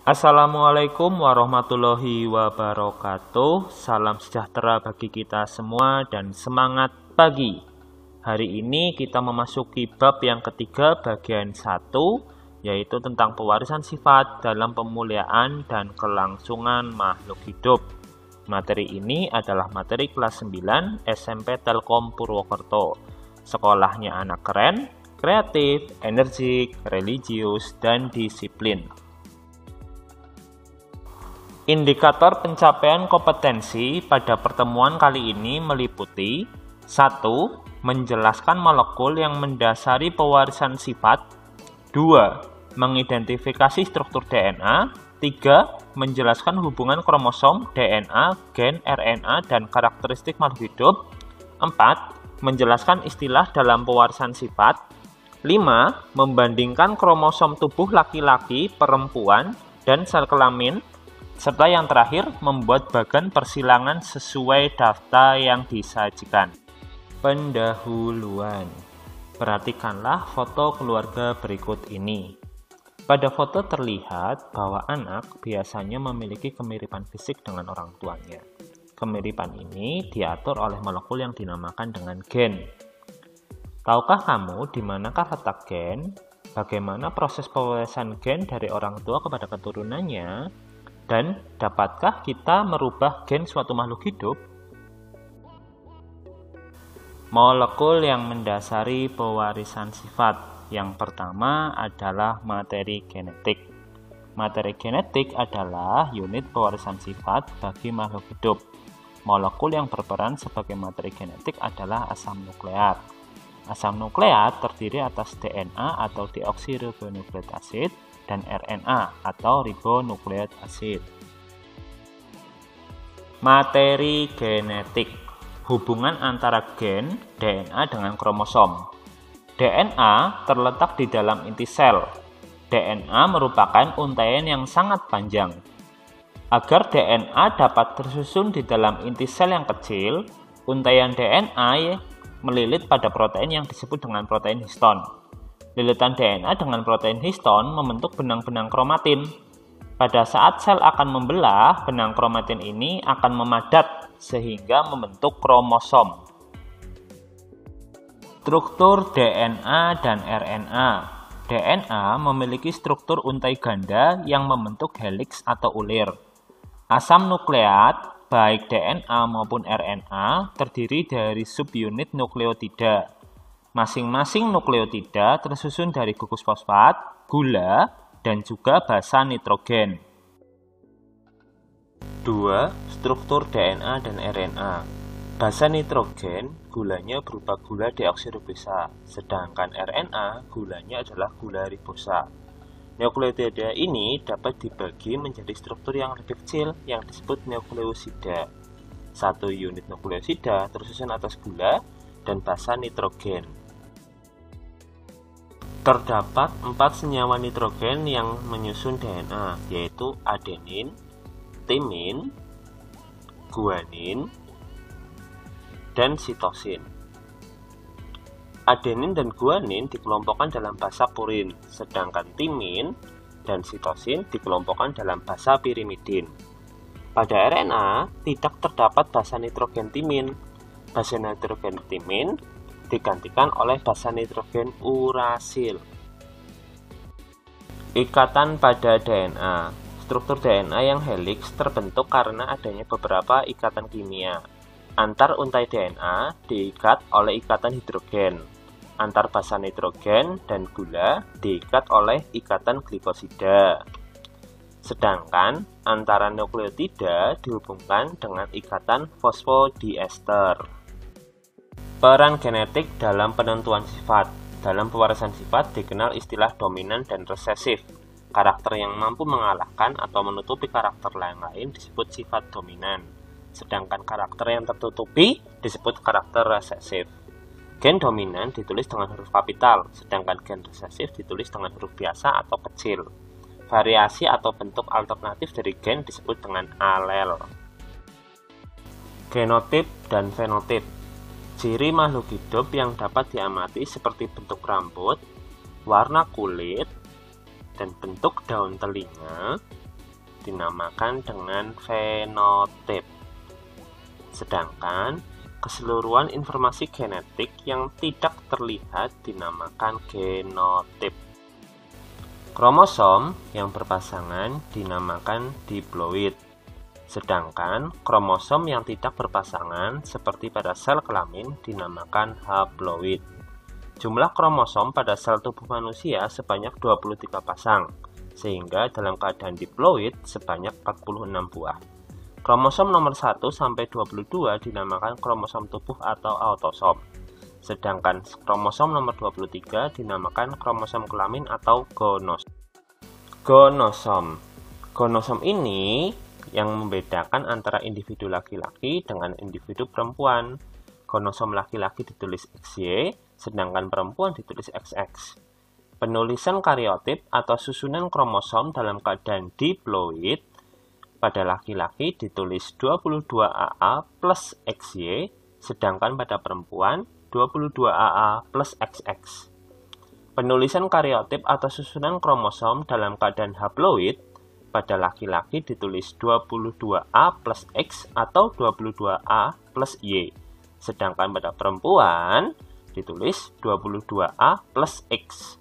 Assalamualaikum warahmatullahi wabarakatuh. Salam sejahtera bagi kita semua dan semangat pagi. Hari ini kita memasuki bab yang ketiga bagian 1, yaitu tentang pewarisan sifat dalam pemuliaan dan kelangsungan makhluk hidup. Materi ini adalah materi kelas 9 SMP Telkom Purwokerto. Sekolahnya anak keren, kreatif, energik, religius, dan disiplin. Indikator pencapaian kompetensi pada pertemuan kali ini meliputi 1. Menjelaskan molekul yang mendasari pewarisan sifat. 2. Mengidentifikasi struktur DNA. 3. Menjelaskan hubungan kromosom, DNA, gen, RNA, dan karakteristik makhluk hidup. 4. Menjelaskan istilah dalam pewarisan sifat. 5. Membandingkan kromosom tubuh laki-laki, perempuan, dan sel kelamin. Serta yang terakhir, membuat bagan persilangan sesuai daftar yang disajikan. Pendahuluan. Perhatikanlah foto keluarga berikut ini. Pada foto terlihat bahwa anak biasanya memiliki kemiripan fisik dengan orang tuanya. Kemiripan ini diatur oleh molekul yang dinamakan dengan gen. Tahukah kamu di manakah letak gen? Bagaimana proses pewarisan gen dari orang tua kepada keturunannya? Dan dapatkah kita merubah gen suatu makhluk hidup? Molekul yang mendasari pewarisan sifat. Yang pertama adalah materi genetik. Materi genetik adalah unit pewarisan sifat bagi makhluk hidup. Molekul yang berperan sebagai materi genetik adalah asam nukleat. Asam nukleat terdiri atas DNA atau deoksiribonukleik asid dan RNA atau ribonukleik asid. Materi genetik. Hubungan antara gen, DNA dengan kromosom. DNA terletak di dalam inti sel. DNA merupakan untaian yang sangat panjang. Agar DNA dapat tersusun di dalam inti sel yang kecil, untaian DNA melilit pada protein yang disebut dengan protein histon. Lilitan DNA dengan protein histon membentuk benang-benang kromatin. Pada saat sel akan membelah, benang kromatin ini akan memadat sehingga membentuk kromosom. Struktur DNA dan RNA. DNA memiliki struktur untai ganda yang membentuk heliks atau ulir. Asam nukleat, baik DNA maupun RNA, terdiri dari subunit nukleotida. Masing-masing nukleotida tersusun dari gugus fosfat, gula, dan juga basa nitrogen. 2. Struktur DNA dan RNA. Basa nitrogen, gulanya berupa gula deoksiribosa, sedangkan RNA, gulanya adalah gula ribosa. Nukleotida ini dapat dibagi menjadi struktur yang lebih kecil yang disebut nukleosida. Satu unit nukleosida tersusun atas gula dan basa nitrogen. Terdapat 4 senyawa nitrogen yang menyusun DNA, yaitu adenin, timin, guanin, dan sitosin. Adenin dan guanin dikelompokkan dalam basa purin, sedangkan timin dan sitosin dikelompokkan dalam basa pirimidin. Pada RNA tidak terdapat basa nitrogen timin. Basa nitrogen timin digantikan oleh basa nitrogen urasil. Ikatan pada DNA. Struktur DNA yang heliks terbentuk karena adanya beberapa ikatan kimia. Antar untai DNA diikat oleh ikatan hidrogen. Antar basa nitrogen dan gula diikat oleh ikatan glikosida. Sedangkan antara nukleotida dihubungkan dengan ikatan fosfodiester. Peran genetik dalam penentuan sifat. Dalam pewarisan sifat dikenal istilah dominan dan resesif. Karakter yang mampu mengalahkan atau menutupi karakter lain disebut sifat dominan. Sedangkan karakter yang tertutupi disebut karakter resesif. Gen dominan ditulis dengan huruf kapital, sedangkan gen resesif ditulis dengan huruf biasa atau kecil. Variasi atau bentuk alternatif dari gen disebut dengan alel. Genotip dan fenotip. Ciri makhluk hidup yang dapat diamati seperti bentuk rambut, warna kulit, dan bentuk daun telinga, dinamakan dengan fenotip. Sedangkan keseluruhan informasi genetik yang tidak terlihat dinamakan genotip. Kromosom yang berpasangan dinamakan diploid. Sedangkan kromosom yang tidak berpasangan seperti pada sel kelamin dinamakan haploid. Jumlah kromosom pada sel tubuh manusia sebanyak 23 pasang, sehingga dalam keadaan diploid sebanyak 46 buah. Kromosom nomor 1 sampai 22 dinamakan kromosom tubuh atau autosom. Sedangkan kromosom nomor 23 dinamakan kromosom kelamin atau gonosom. Gonosom ini yang membedakan antara individu laki-laki dengan individu perempuan. Kromosom laki-laki ditulis XY, sedangkan perempuan ditulis XX. Penulisan kariotip atau susunan kromosom dalam keadaan diploid pada laki-laki ditulis 22AA plus XY, sedangkan pada perempuan 22AA plus XX. Penulisan kariotip atau susunan kromosom dalam keadaan haploid pada laki-laki ditulis 22A plus X atau 22A plus Y. Sedangkan pada perempuan ditulis 22A plus X.